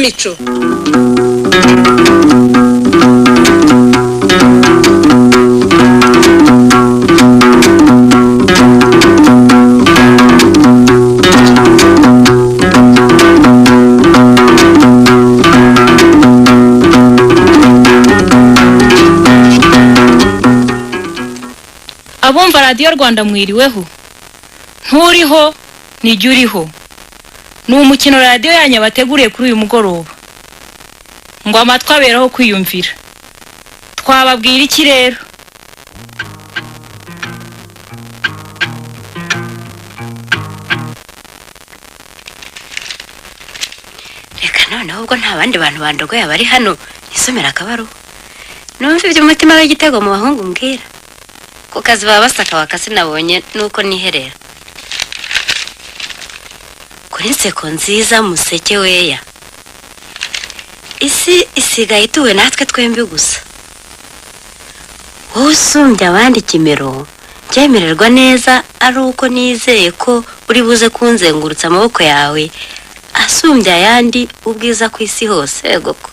ikinamico. Abumva Radio Rwanda mwiriweho. Nturiho nijye uriho. Ni umukino radio yanyu bateguriye kuri uyu mugoroba. Ngo amatwi aberaho kwiyumvira. Twababwira iki rero? Reka noneho ubwo nta bandi bantu bandogoye bari hano nisomera akabaru. Numva iby'umutima w'igitego mu bahungu mbwira. Ku kazi baba basaka wakase nabonye nuko niherera. Kuri inseko nziza museke weya. Isi isigaye ituwe natwe twembi gusa. Wowe usumbya abandi kimero, cyemererwa neza ari uko nizeye ko uri buze kunzengurutsa amaboko yawe asumbya ayandi ubwiza ku isi hose. Yego ko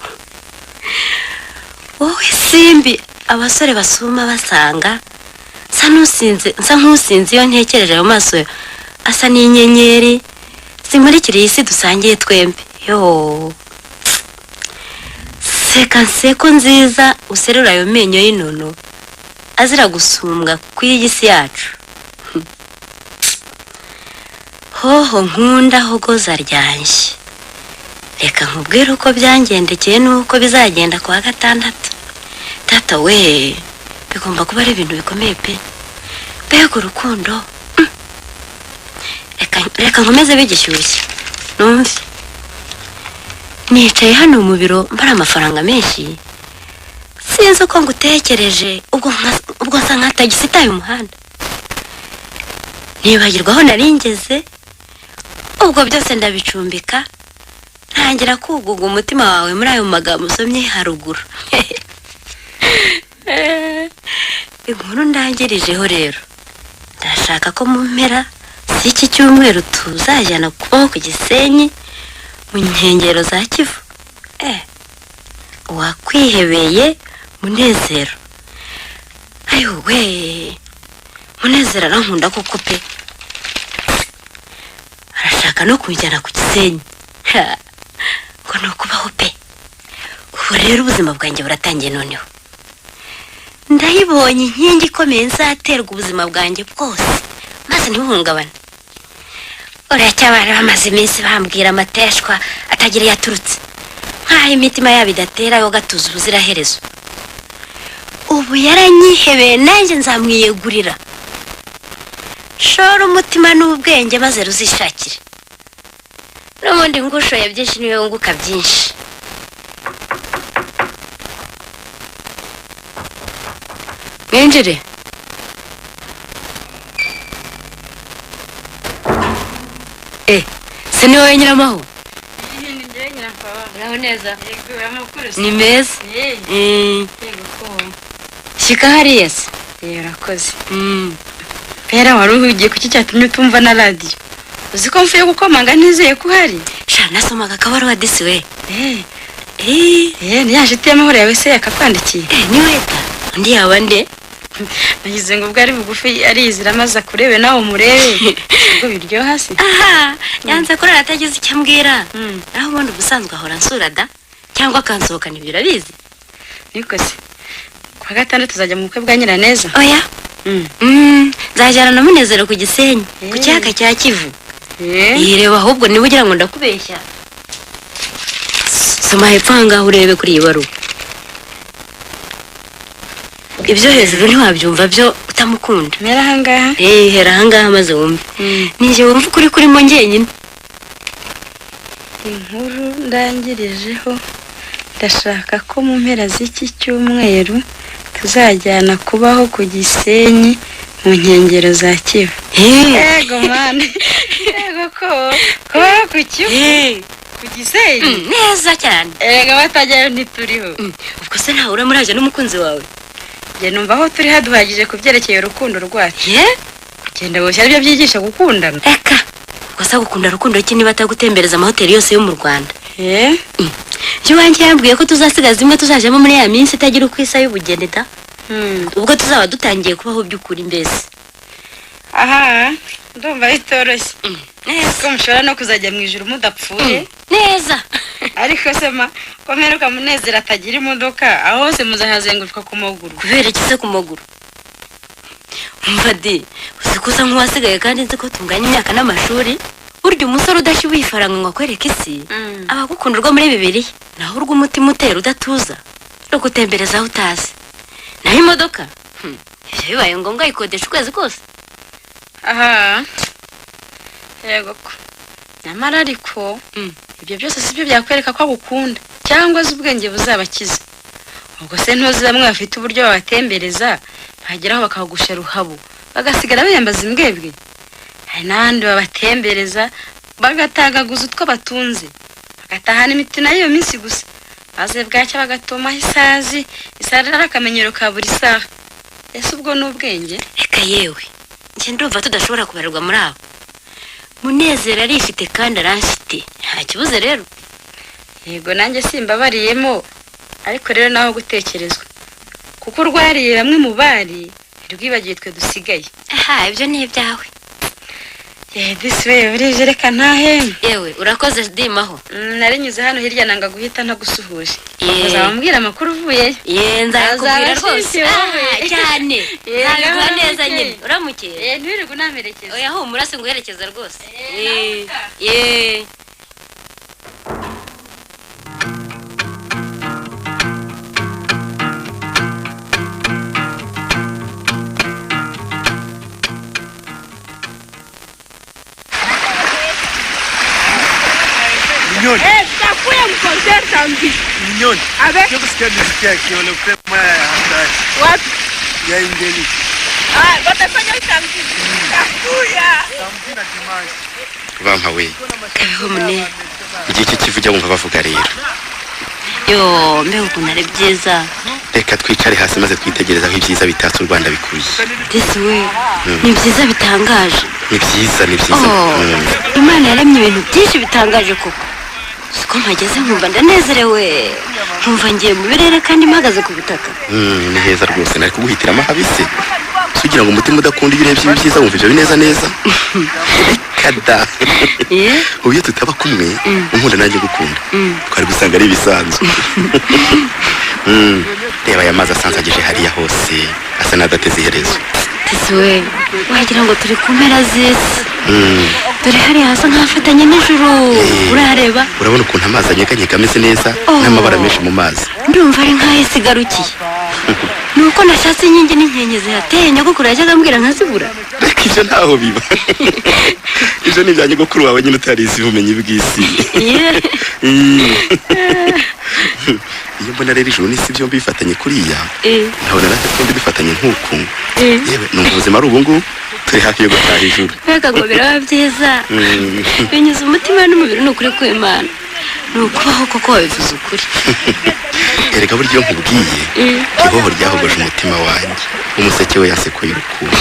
wowe simbi abasore basuma basanga nsa nk'usinze iyo ntekereje mu maso asa n'inyenyeri zimurikira isi dusangiye twembi. Yo seka nseko nziza userura ayo menyo y'inono azira gusumbwa kw'iyi si yacu. Hoho nkunda hogoza ryanjye, reka nkubwire uko byangendekeye nuko bizagenda kwa gatandatu. Tata we, bigomba kuba ari ibintu bikomeye pe. Mbega urukundo. Reka nkomeze bigishyushye numve. Nicaye hano mu biro mbara amafaranga menshi, sinzi uko ngutekereje ubwo nsa nk'atagisitaye umuhanda. Nibagirwaho naringeze, ubwo byose ndabicumbika ntangira kuguga umutima wawe muri ayo magambo usomye haruguru. Inkuru ndangirijeho rero, ndashaka ko mu mpera z'iki cyumweru tuzajyana kubaho ku Gisenyi mu nkengero za Kivu. Wakwihebeye Munezero. Ayo we, Munezero arankunda koko pe. Arashaka no kujyana ku Gisenyi. Ngo no kubaho pe. Ubu rero ubuzima bwanjye buratangiye noneho. Ndayibonye inkingi ikomeye nzaterwa ubuzima bwanjye bwose maze ntibuhungabane. Uracyabara bamaze iminsi bambwira amateshwa atagira yaturutse, nkaho imitima yabo idatera yo gatuza ubuziraherezo. Ubu yaranyihebeye nanjye nzamwiyegurira. Shora umutima n'ubwenge maze ruzishakire. N'ubundi ngushoye byinshi niwe wunguka byinshi. Mwinjire. Se ni wowe Nyiramaho? Ni njye Nyirampaba. Uraho neza? Yego amakuru. Ni meza. Yego ko. Shika hariya se? Urakoze. Pera wari ugiye kuki cyatumye utumva na radio? Uzi ko mfuye gukomanga ntizeye ko hari? Sha nasomaga akabaru hadisi we. Ni yaje y'amahoro yawe se yakakwandikiye. Ni weta. Ndi yabande. Nagize ngo ubwo ari bugufi arizira maze kurebe naho murebe. Ubwo biryo hasi. Aha, yanze kurara atagize icyo ambwira. Naho ubundi ubusanzwe ahora nsura da cyangwa akansohokana ibyo urabizi. Niko se. Kwa gatandatu tuzajya mu bukwe bwa Nyiraneza. Oya. Nzajyana na Munezero ku Gisenyi, ku kiyaga cya Kivu. Yireba ahubwo niba ugira ngo ndakubeshya. Soma hepfo ngaho urebe kuri iyi baruwa. Ibyo hejuru ntiwabyumva byo utamukunda. Mera hangaha? Hera hangaha maze wumve. Nije wumva ukuri kurimo njyenyine. Inkuru ndangirijeho, ndashaka ko mu mpera z'iki cyumweru tuzajyana kubaho ku Gisenyi mu nkengero za Kivu. Yego mane. Yego ko ku Kivu. Ku Gisenyi. Neza cyane. Ega batajyayo ntituriho. Ubwo se ntawe uramuraje n'umukunzi wawe? Je numva aho turi haduhagije kuvyerekeye urukundo rwacu. Kugenda boshya aribyo byigisha gukundana. Eka. Gusa gukunda rukundo iki niba atagutembereza amahoteli yose yo mu Rwanda. cyo wanjye yambwiye ko tuzasigaza imwe tuzajamo muri ya minsi itagira uko isa y'ubugeni da. Ubwo tuzaba dutangiye kubaho by'ukuri mbese. Aha, ndumva bitoroshye. Ko mushobora no kuzajya mu ijuru mudapfuye. Neza. Ariko sema ko mperuka Munezero atagira imodoka aho hose muzahazenguruka ku maguru. Kubera iki se ku maguru? Umva di, usikuza nk'uwasigaye kandi nzi ko tunganya imyaka n'amashuri. Burya umusore udashyuye ifaranga ngo akwereke isi abagukunda urwo muri Bibiliya naho urw'umutima utera udatuza no gutembereza aho utazi. Naho imodoka ibyo bibaye ngombwa ikodesha ukwezi kose. Aha, yego ko nyamara ariko ibyo byose sibyo byakwereka ko agukunda cyangwa se ubwenge buzabakiza. Ubwo se ntuzi bamwe bafite uburyo babatembereza bageraho bakagusha ruhabo bagasigara biyambaza imbwebwe. Hari n'abandi babatembereza bagatagaguza utwo batunze bagatahana imiti nayo minsi gusa maze bwacya bagatomaho isazi ari akamenyero ka buri saha. Ese ubwo n'ubwenge? Reka yewe njye ndumva tudashobora kubarurwa muri abo. Munezero arifite kandi aranshite nta kibuze rero. Yego nanjye simbabariyemo ariko rero naho gutekerezwa kuko urwariye bamwe mu bari rwibagiye twe dusigaye. Aha ibyo ni ibyawe. Disiwe urije reka ntahembe. Yewe urakoze dimaho. Narinyuze hano hirya nanga guhita ntagusuhuje. Uzabambwira amakuru uvuye. Nzakubwira rwose. Cyane. Ntabwo neza nyine. Uramukeye. Ntiwirirwe unamerekeza. Oya humura se nguherekeza rwose. Mignonne. Takuya mkonser samedi. Mignonne. Avec? Je veux que tu aies on le fait moi à What? il y a une délit. Watafanya samedi. Takuya. Samedi na dimanche. Bampawe Kabeho mune. igihe cy'ikivujya wumva bavuga rero. Yo mbe ukuntu ari byiza. Reka twicare hasi maze twitegereza aho ibyiza bitatse u Rwanda bikuye. Disiwe ni byiza bitangaje. Ni byiza ni byiza. Imana yaremye ibintu byinshi bitangaje koko. Siko mpageze nkumva ndanezerewe. Nkumva ngiye mu birere kandi mpagaze ku butaka. Ni heza rwose nari kuguhitiramo habise. Sugira ngo umutima udakunda ibintu by'ibyiza wumva ibyo bineza neza. Kada. Ubiye tutaba kumwe unkunda nanjye gukunda. Twari gusanga ari ibisanzwe. Reba aya mazi asanzagije hariya hose asa n'adateze iherezo. Disiwe wagira ngo turi ku mpera z'isi. Dore hariya hasa nk'afatanye n'ijuru. Urareba? Urabona ukuntu amazi anyeganyega ameze neza n'amabara menshi mu mazi. Ndumva ari nk'aho isi igarukiye. Nuko nashatse inkingi n'inkenke zihateye nyogokuru yajyaga ambwira nkazibura. Reka ibyo ntaho biba. Ibyo ni ibya nyogokuru wawe nyine utarizi ubumenyi bw'isi. Iyo mbona rero ijuru n'isi byombi bifatanye kuriya nkabona natwe twombi bifatanye nk'uku yewe numva ubuzima ari ubungubu turi hafi yo gutaha ijuru. Reka ngo biraba byiza binyuze umutima n'umubiri ni ukuri kw'Imana ni ukubaho koko wabivuze ukuri. Erega burya iyo nkubwiye ihoho ryahogoje umutima wanjye umuseke we yasekuye urukundo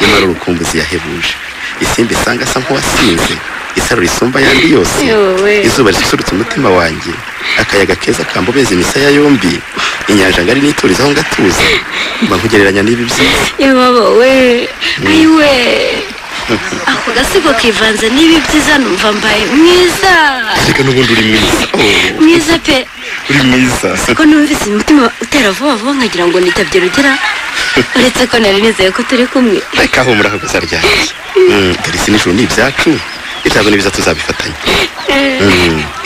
nyamara urukumbuzi yahebuje isimbi isanga asa nk'uwasinze isaro risumba yandi yose izuba risusurutse umutima wanjye akayaga keza kambobeza imisaya yombi inyanja ngari niturizaho ngatuza mba nkugereranya n'ibi byiza. Yababa we ayiwe ako gasigo kivanze n'ibi byiza numva mbaye mwiza. Reka n'ubundi uri mwiza. Mwiza pe. Uri mwiza. Siko numvise umutima utera vuba vuba nkagira ngo nitabye rugera uretse ko nari nizeye ko turi kumwe. Reka aho muraho gusa ryanjye. Dore isi n'ijuru ni ibyacu ibyago n'ibiza tuzabifatanya.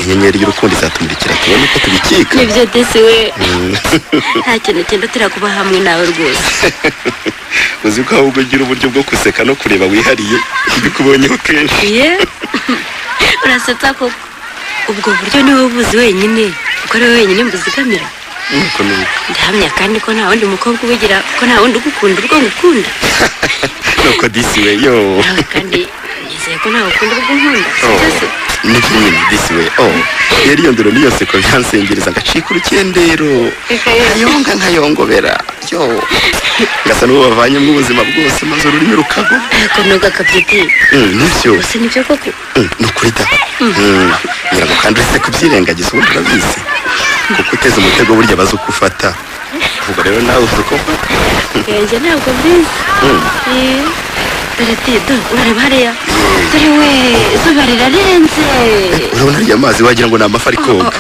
Inyenyeri y'urukundo izatumurikira tubone uko tubikika. Nibyo Disiwe nta kintu kindutira kuba hamwe nawe rwose. Uzi ko ahubwo ugira uburyo bwo guseka no kureba wihariye bikubonyeho kenshi. Urasetsa koko ubwo buryo niwe ubuzi wenyine kuko ari wenyine mbuzigamira. Nuko nuko ndahamya kandi ko nta wundi mukobwa ubugira ko nta wundi ugukunda urwo ngukunda. Nuko Disiwe yo kandi nizeye ko nta ukunda urwo nkunda. Ni nyine Disiwe yari iyo ndoro niyo seko byansengereza agacika urukendero nkayonga nkayongobera yo ngasa n'uwo bavanyemo ubuzima bwose maze ururimi rukago. Ariko nuga kabyiti nibyo nibyo koko nukuri da ngira ngo kandi uretse kubyirengagiza ubundi urabizi kuko uteze umutego burya bazi uko ufata ubwo rero nawe uzi uko Njye ntabwo mbizi. Dore Tito, urareba hariya. Dore we, izuba rirarenze. urabona ariya mazi wagira ngo ni amafi ari koga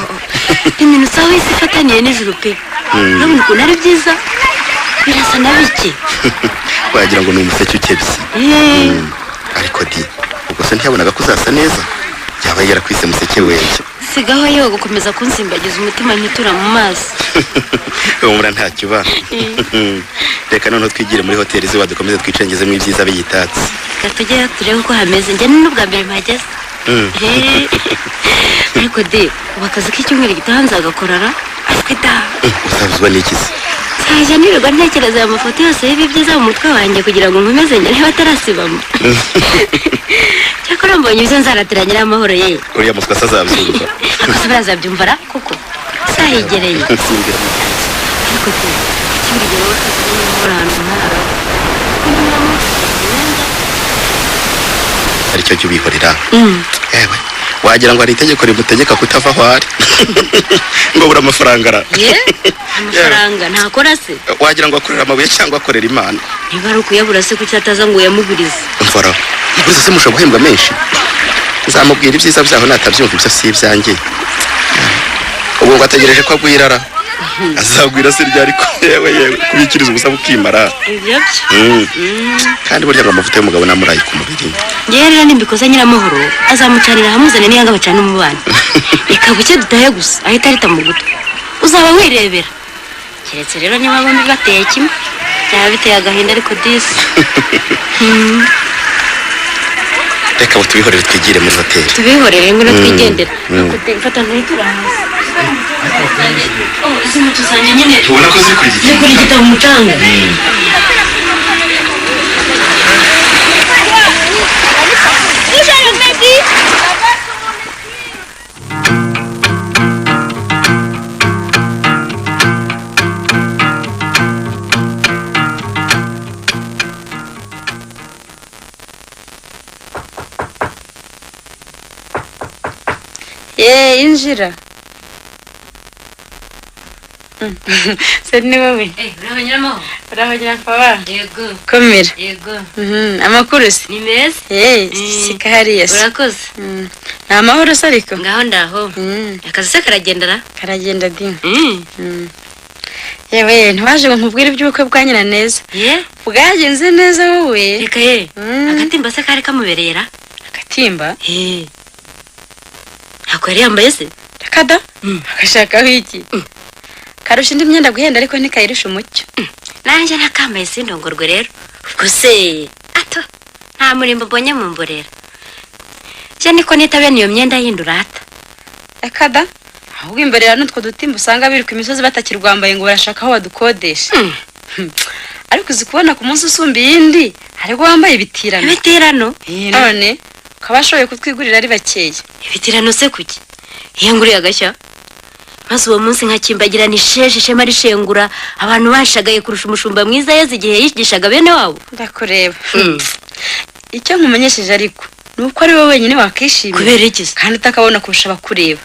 Iminota wese ifataniye n'ijuru pe. Urabona ukuntu ari byiza. Birasa na bike. wagira ngo ni umuseke ukebye ariko di ubwo se ntiyabonaga ko uzasa neza yaba yarakwise museke wenge Sigaho yewe gukomeza kunsimbagiza umutima nkitura mu mazi. umura ntacyo ba reka noneho twigire muri hoteli ziwa dukomeze twicengeze mu ibyiza biyitatse Gatugera turebe uko hameze. Njye ni n'ubwa mbere mpageze. Ariko de ubu akazi k'icyumweru gitaha nzagakorara aswita. usabuzwa n'ikizi Sajya nirirwa ntekereza aya mafoto yose y'ibi byiza mu mutwe wanjye kugira ngo nkomeze njye niba atarasibamo. Cyakora mbonye ibyo nzaratiranye n'amahoro ye. uriya muswa azabyumva Akose barazabyumva ra kuko sahigereye. Ariko de cyuri rero akazi ahantu nk'aho. aricyo cyo ubihorera ewe wagira ngo ari itegeko rimutegeka kutava aho ari ngo bura amafaranga ara Amafaranga ntakora se. wagira ngo akorera amabuye cyangwa akorera imana Niba ari ukuyabura se kuki ataza ngo uyamugurize. mvara mugurize se mushobora guhembwa menshi nzamubwira ibyiza byaho natabyumva ibyo si ibyanjye ubu ngo ategereje ko agwirara azagwira se ryari ko yewe kubikiriza ubusa bukimara Ibyo byo. kandi burya ngo amavuta y'umugabo namuraye ku mubiri Njyewe rero nimbikoza nyiramahoro azamucanira hamuzane n'iyanga bacana umubano. Reka buke dutahe gusa ahita arita mu gutwi. Uzaba wirebera. Keretse rero niba bombi bateye kimwe byaba biteye agahinda ariko disi. reka ngo tubihorere twigire muri hoteli Tubihorere ngo twigendera. Fata ntitura hasi. Izi moto zanjye nyine ubona ko ziri kurigita ziri kurigita mu mucanga. Injira. Se ni wowe. Uraho nyiramahoro. Uraho nyakubahwa. Yego. Komera. Yego. Amakuru se. Ni meza. Sika hariya se. Urakoze. Ni amahoro se ariko. Ngaho ndaho. Akazi se karagendera? Karagenda di. Yewe ntiwaje ngo nkubwire iby'ubukwe bwa nyina neza. Bwagenze neza wowe. Reka ye. Agatimba se kari kamuberera? Agatimba? Ako yari yambaye se? Kada? Agashakaho iki? Karusha indi myenda guhenda ariko ntikayirusha umucyo. Nanjye nakambaye sindongorwe rero. Ubwo se ato nta murimbo mbonye mu mborera. Je niko nitabe niyo myenda y'indurata. Kada? Ahubwo imborera n'utwo dutimba usanga biruka imisozi batakirwambaye ngo barashaka aho badukodesha. Ariko uzi kubona ku munsi usumba iyindi ariko wambaye ibitirano. Ibitirano? None kabashoboye kutwigurira ari bakeya. Ibitirano se kuki? Yenguriye agashya. Maze uwo munsi nkakimbagira nisheje ishema rishengura abantu bashagaye kurusha umushumba mwiza yeze igihe yigishaga bene wabo. Ndakureba. Icyo nkumenyesheje ariko nuko ari wowe wenyine wakishimye. Kubera iki? Kandi utakabona kurusha abakureba.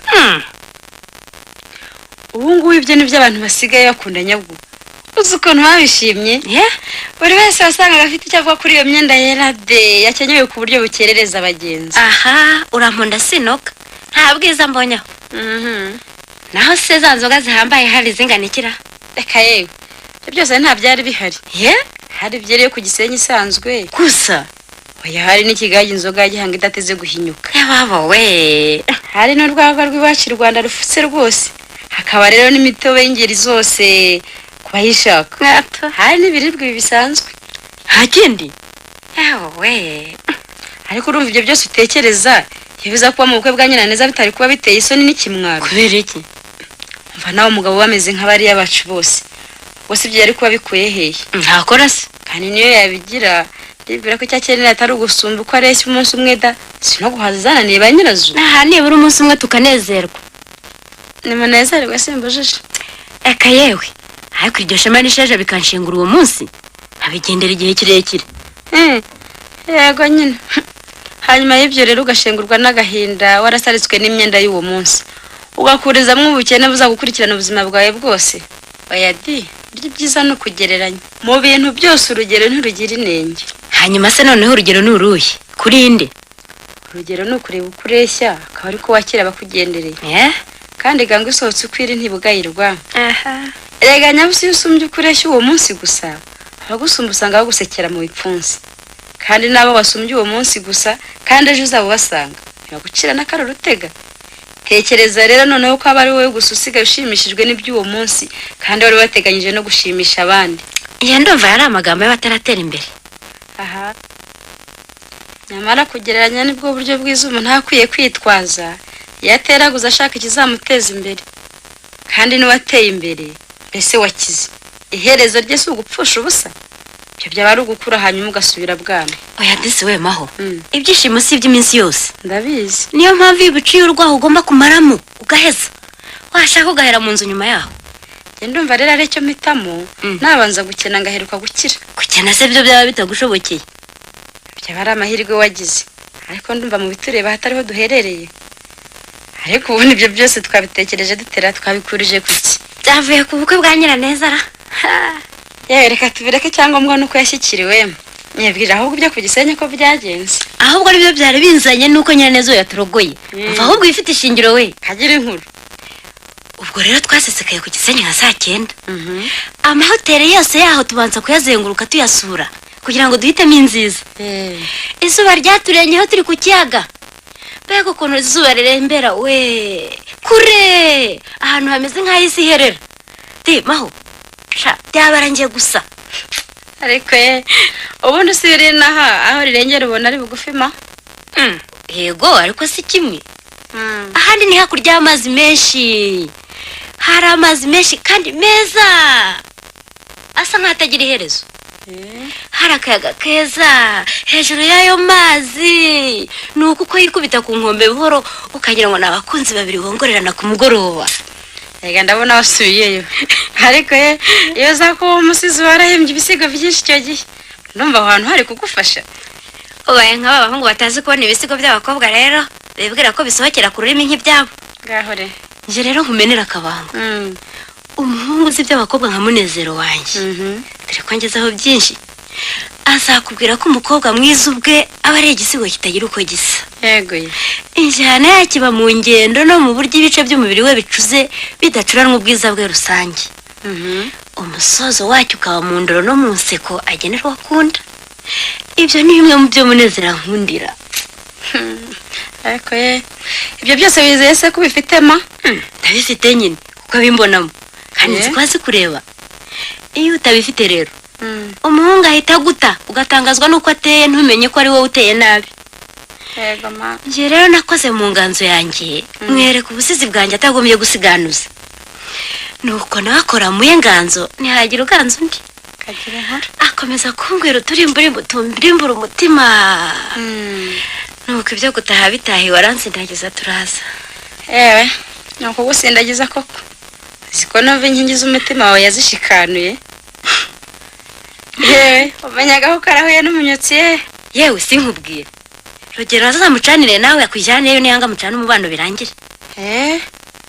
Ubu ngubu ibyo ni by'abantu basigaye bakunda nyabwo. Uzi ukuntu babishimye? Buri wese wasangaga afite icyo avuga kuri iyo myenda yera de yakenyewe ku buryo bukerereza abagenzi. Aha, uramponda sinoka. Nta bwiza mbonyaho. Naho se za nzoga zihambaye hari zinganikira? Reka yewe. Ibyo byose nta byari bihari. Hari byereye ku Gisenyi isanzwe. Gusa oya hari n'ikigage inzoga y'igihanga idateze guhinyuka. Yababo we. Hari n'urwagwa rw'iwacu Rwanda rufutse rwose. Hakaba rero n'imitobe y'ingeri zose kubayishaka. Hari n'ibiribwa bisanzwe. Hakindi? Yabo we. Ariko urumva ibyo byose utekereza yabiza kuba mu bukwe bwa nyina neza bitari kuba biteye isoni n'ikimwaro. Kubera iki? Umva nawe umugabo bameze nk'abari yabacu bose. Bose ibyo yari kuba bikuye hehe? Ntakora se. Kandi niyo yabigira ndibwira ko cyakenera atari ugusumba uko areshya umunsi umwe da sino guhazana ni ba nyirazo. Aha nibura umunsi umwe tukanezerwa. Nimunezerwa simbujije. Eka yewe. Ariko iryo shema nisheje bikanshingura uwo munsi. Abigendera igihe kirekire. Yego nyine. Hanyuma y'ibyo rero ugashengurwa n'agahinda warasaritswe n'imyenda y'uwo munsi. ugakurizamo ubukene buzagukurikirana ubuzima bwawe bwose. Oya di, burya byiza no kugereranya mu bintu byose, urugero ntirugira inenge. hanyuma se noneho urugero ni uruhe kuri nde? Urugero ni ukureba uko ureshya akaba ariko wakira abakugendereye, kandi ganga usohotse ukwiri ntibugayirwa. Erega nyabusi iyo usumbye uko ureshya uwo munsi gusa, abagusumba usanga bagusekera mu bipfunsi, kandi nabo wasumbye uwo munsi gusa kandi ejo uzaba ubasanga ntibagucira n'akaro rutega. Tekereza rero noneho ko aba ari wowe gusa usigaye ushimishijwe n'iby'uwo munsi, kandi wari wateganyije no gushimisha abandi. Iyo ndumva yari amagambo y'abataratera imbere. Aha, nyamara kugereranya nibwo buryo bwiza umuntu ntakwiye kwitwaza iyo ateraguza ashaka ikizamuteza imbere. Kandi n'uwateye imbere mbese wakize, iherezo rye si ugupfusha ubusa. Ibyo byaba ari ugukura hanyuma ugasubira bwana. Oya disi we Maho, ibyishimo si iby'iminsi yose. Ndabizi. Niyo mpamvu iyo uciye urwaho ugomba kumaramo ugaheza, washaka ugahera mu nzu nyuma yaho. Ndumva rero ari cyo mpitamo, nabanza gukena ngaheruka gukira. Gukena se byo byaba bitagushobokeye? Byaba ari amahirwe wagize, ariko ndumva mu bitureba hatariho duherereye. Ariko ubu nibyo byose twabitekereje dutera twabikurije kuki? Byavuye ku bukwe bwa Nyiraneza ra. Yewe reka tubireke cyangwa nuko yashyikiriwe. Nyebwira ahubwo ibyo ku Gisenyi ko byagenze. Ahubwo nibyo byari binzanye nuko Nyiraneza yaturogoye. Umva ahubwo ifite ishingiro we. Kagira inkuru. Ubwo rero twasesekaye ku Gisenyi nka saa 9. Amahoteli yose yaho tubanza kuyazenguruka tuyasura kugira ngo duhitemo inziza. Izuba ryaturenyeho turi ku kiyaga. Mbega ukuntu izuba rirembera we, kure ahantu hameze nk'ahisi herera. Di Maho, sha byabarangiye gusa. Ariko ubundi usibire naha aho rirengera ubona ari bugufi ma. Yego ariko si kimwe. Ahandi ni hakurya y'amazi menshi. Hari amazi menshi kandi meza, asa nk'atagira iherezo. Hari akayaga keza hejuru y'ayo mazi, nuko uko yikubita ku nkombe buhoro ukagira ngo n'abakunzi babiri bongorerana ku mugoroba. Ega ndabona wasubiyeyo. Ariko iyo za ko umusizi warahembye ibisigo byinshi cyo gihe, ndumva ahantu hari kugufasha. Ubaye nk'aba bahungu batazi kubona ibisigo by'abakobwa rero bibwira ko bisohokera ku rurimi nk'ibyabo. Gahore nje rero nkumenera akabanga. Umuhungu uzi by'abakobwa nka Munezero wanjye, dore ko ngezeho byinshi, azakubwira ko umukobwa mwiza ubwe aba ari igisigo kitagira uko gisa. Yego injyana yakiba mu ngendo no mu buryo ibice by'umubiri we bicuze bidacuranwa ubwiza bwe rusange. Umusozo wacyo ukaba mu ndoro no mu nseko agenerwa akunda. Ibyo ni bimwe mu byo Munezero nkundira. Ariko ibyo byose wizeye se ko bifitema? Ndabifite nyine kuko bimbonamo kandi nzi kureba. Iyo utabifite rero umuhungu ahita guta ugatangazwa nuko ateye ntumenye ko ari wowe uteye nabi. Yego ma. Nje rero nakoze mu nganzo yanjye mwereka ubusizi bwanjye atagombye gusiganuza. Nuko nakora mu nganzo ntihagira uganza undi. Kagira inkuru. Akomeza kumbwira uturimburimbu tumbirimbura umutima. Nuko ibyo gutaha bitahi waransindagiza turaza. Ewe nuko gusindagiza koko. Ziko nove inkingi z'umutima wawe yazishikanuye. Umenyaga ko karahuye n'umunyotsi yewe sinkubwire. Rugero azamucanire nawe yakwijyaneyo niyanga mucana umubano birangire.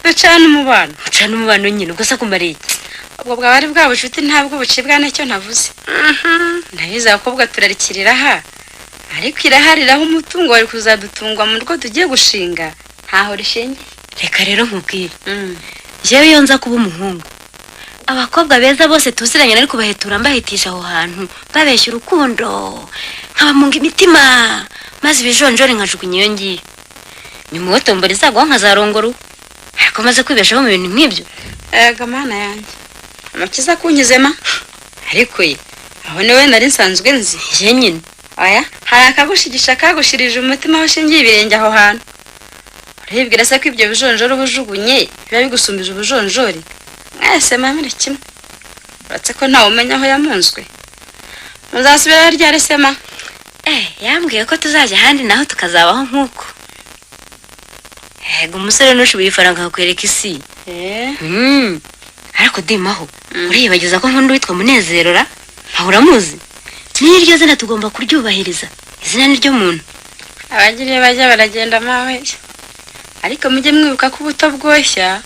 Ducana umubano. Mucana umubano nyine ubwo sakumariye. Ubwo bwabari bwa bucuti ntabwo bucibwa n'icyo navuze. Ndabiza abakobwa turarikirira ha. Ariko irahariraho umutungo wari kuzadutungwa mu rugo tugiye gushinga ntaho rishingiye. Reka rero nkubwire. Jewe iyo nza kuba umuhungu, abakobwa beza bose tuziranye ariko bahetura mbahitisha aho hantu babeshya urukundo nkabamunga imitima maze ibijonjore nkajugunya iyo ngiye. Nyuma wotombora izagwa nkazarongora. Ariko maze kwibeshaho mu bintu nk'ibyo. Ega mana yanjye. Amakiza kunyizema. Ariko aho niwe nari nsanzwe nzi. Je nyine. Aya hari akagushigisha kagushirije umutima aho shingiye ibirenge aho hantu. Uribwira se ko ibyo bijonjoro bujugunye biba bigusumbije ubujonjori. Mwese mamire kimwe. Uretse ko ntawe umenya aho yamunzwe. Muzasubira ryari sema? Yambwiye ko tuzajya handi naho tukazabaho nkuko. Ego umusore nushubiye ifaranga akwereka isi. Ariko dimaho uriyibagiza ko nkunda witwa Munezero ra? Uramuzi? N'iryo zina tugomba kuryubahiriza. Izina ni ryo muntu. Abagiriye bajya baragenda mawe. ariko mujye mwibuka ko ubuto bwoshya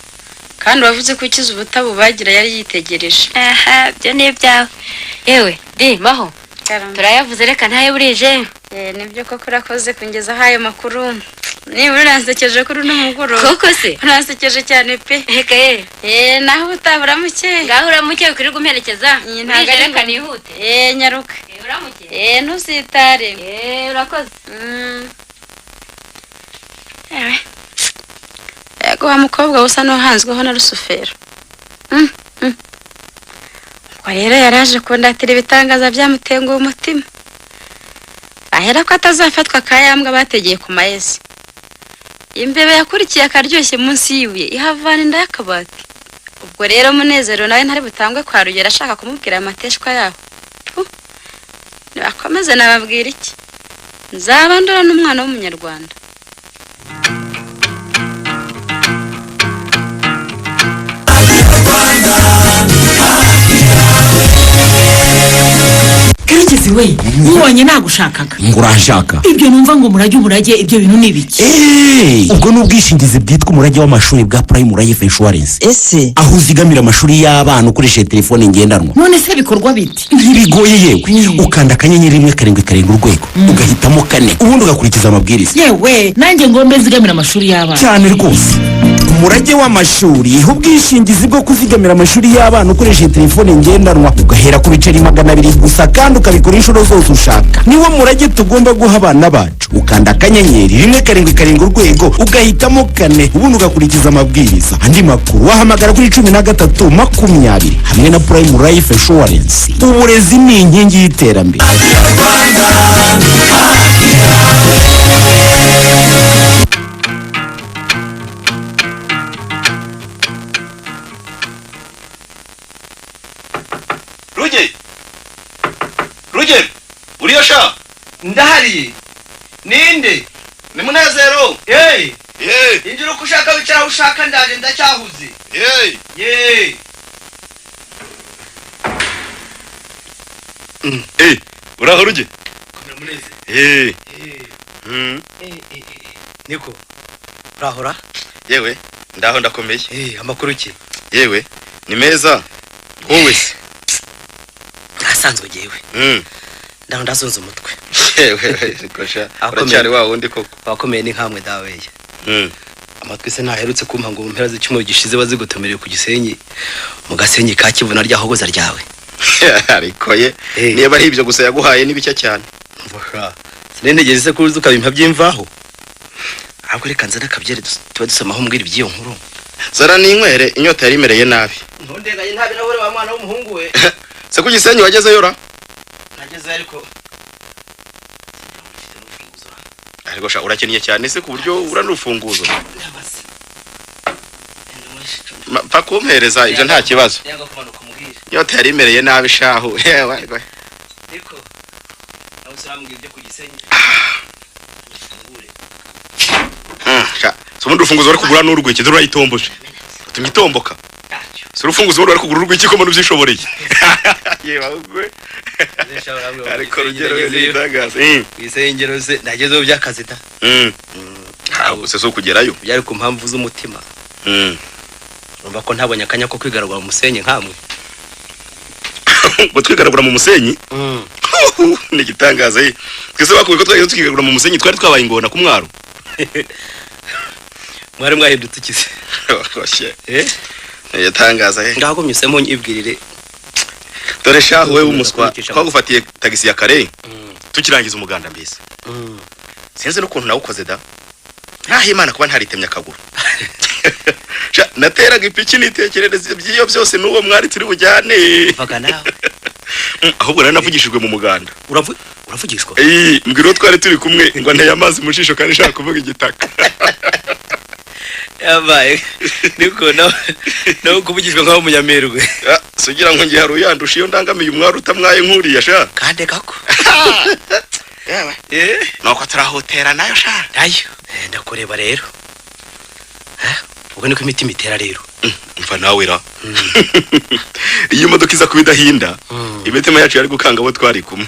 kandi wavuze ko ukize ubutabo bagira yari yitegereje. aha byo ni ibyawe yewe di maho turayavuze reka ntayo burije. Nibyo koko urakoze kungezaho ayo makuru. Nibura uransekeje kuri uno mugoroba. Koko se Uransekeje cyane pe. reka ye Naho utabura muke. ngaho uramuke ukuri gumerekeza. Ntago ari reka nihute. Nyaruka. Uramuke Ntuzitare. urakoze. Yego wa mukobwa usa n'uhanzweho na rusufero. Ubwo rero yaraje kundatira ibitangaza byamutenguye umutima. Ahera ko atazafatwa kayambwa bategeye ku mayesi. Imbebe yakurikiye akaryoshye munsi yibuye ihavana inda y'akabati. Ubwo rero Munezero nawe ntari butangwe kwa Rugera ashaka kumubwira amateshwa yaho. Nibakomeze nababwira iki? Nzaba ndora n'umwana w'umunyarwanda. Karekezi we ubonye nagushakaga ngo uranshaka ibyo numva ngo umurage ibyo bintu ni biki ubwo n'ubwishingizi bwitwa umurage w'amashuri bwa Prime Life Insurance ese aho uzigamira amashuri y'abana ukoresheje telefone ngendanwa none se bikorwa biti ntibigoye yewe ukanda akanyenyeri 1 urwego ugahitamo 4 ubundi ugakurikiza amabwiriza yewe nanjye ngombe zigamira amashuri y'abana cyane rwose umurage w'amashuri ubwishingizi bwo kuzigamira amashuri y'abana ukoresheje telefone ngendanwa ugahera ku biceri 200 gusa kandi ukabikora inshuro zose ushaka niwo murage tugomba guha abana bacu ukanda akanyenyeri 1 urwego ugahitamo 4 ubundi ugakurikiza amabwiriza andi makuru wahamagara kuri 13 hamwe na Prime Life Insurance uburezi ni inkingi y'iterambere. Ruge uriyo sha Ndahari. Ninde? ni Munezero. Injira uko ushaka wicara ushaka ndaje ndacyahuze. Uraho Ruge? Komera Muneze. Niko. Urahora? Yewe ndaho ndakomeye. Amakuru ki? Yewe ni meza. Wowe se? Asanzwe jewe. Ndaho ndazunza umutwe. Yewe kosha. Uracyari wa wundi koko. Wakomeye ni nkamwe daweye. Amatwi se ntaherutse kumpa ngo mpera z'icyumwe gishize bazigutomereye ku Gisenyi. Mu Gasenyi ka Kivu narya hogoza ryawe. Ariko ye niba ari ibyo gusa yaguhaye nibicya cyane. Mvuga. Sinentegeze se kuruza ukabimpa by'imvaho. Ahubwo reka nzana kabyere tuba dusamaho mbwira ibyiyo nkuru. Zara n'inkwere inyota yari imereye nabi. Ntondeganye ntabe nawe wa mwana w'umuhungu we. Se ku Gisenyi wageze yora? Nageze ariko ariko sha urakennye cyane se ku buryo uranufunguzo. Pakumpereza ibyo nta kibazo. Yanga kumanuka muhira. Inyota yari imereye nabi shahu. Yewe Niko. Nawe uramubwira ibyo ku Gisenyi. sha so ubundi urufunguzo bari kugura n'urwiki durayitomboshe. Utumye itomboka. Si urufunguzo bari kugura urwiki ko manu byishoboreye. Yewe ubwe. Ariko rugero n'indagaze. Isengero se nagezeho byakazi da. Ntabwo se so kugerayo. Byari ku mpamvu z'umutima. Urumva ko ntabonye akanya ko kwigaragura mu musenyi nkamwe. Ngo twigaragura mu musenyi? Ni gitangaza ye. Twese bakuye ko twageze twigaragura mu musenyi twari twabaye ingona ku mwaro. Mwari mwahindutse ikize. Koshe. Yatangaza ye. Ngaho myusemo nyibwirire. Dore shahu we umuswa twagufatiye tagisi ya kare. Tukirangiza umuganda mbese. Sinzi n'ukuntu nawukoze da. Ntaho Imana kuba ntaritemye akaguru. Nateraga ipiki nitekerereza by'iyo byose n'uwo mwari turi bujyane. Vaga nawe. Ahubwo nari navugishijwe mu muganda. Uravugishwa? Mbwiro twari turi kumwe ngo nteye amazi mu shisho kandi nshaka kuvuga igitaka. Yabaye. Niko no kubugishwa nkaho munyamerwe. Sugira ngo ngiye haru yandusha iyo ndangamiye umwari utamwaye nkuriya sha. Kande kako. Yawe. Nuko atarahotera nayo sha. Nayo. Ndakureba rero. Ubwo niko imitima itera rero. Mfa nawe ra. Iyo modoka iza kubidahinda, imitima yacu yari gukanga abo twari kumwe.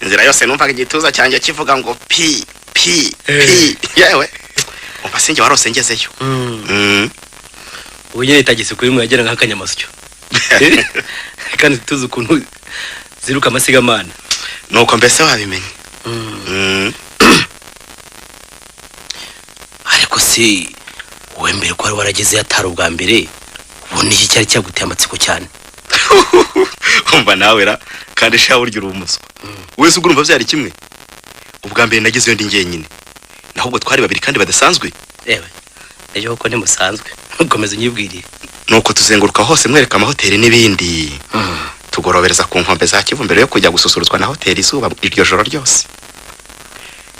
Inzira yose numvaga igituza cyanjye kivuga ngo pi. Yewe. umva sinjye warose ngezeyo. ubu nyine itagise kuri mwe yagera nk'akanyamasyo kandi tuzi ukuntu ziruka amasigamana. Nuko mbese wabimenye. ariko si wowe mbere ko wari warageze yatari ubwa mbere ubundi iki cyari cyaguteye amatsiko cyane. Umva nawe ra kandi sha burya uri umuswa. Wese ugurumva byari kimwe. Ubwa mbere nagezeyo ndi ngenyine. Naho ubwo twari babiri kandi badasanzwe. Ewe ejo ko ntimusanzwe ukomeza unyibwiriye. Nuko tuzenguruka hose mwereka amahoteli n'ibindi. Tugorobereza ku nkombe za Kivu mbere yo kujya gususuruzwa na hoteli Izuba iryo joro ryose.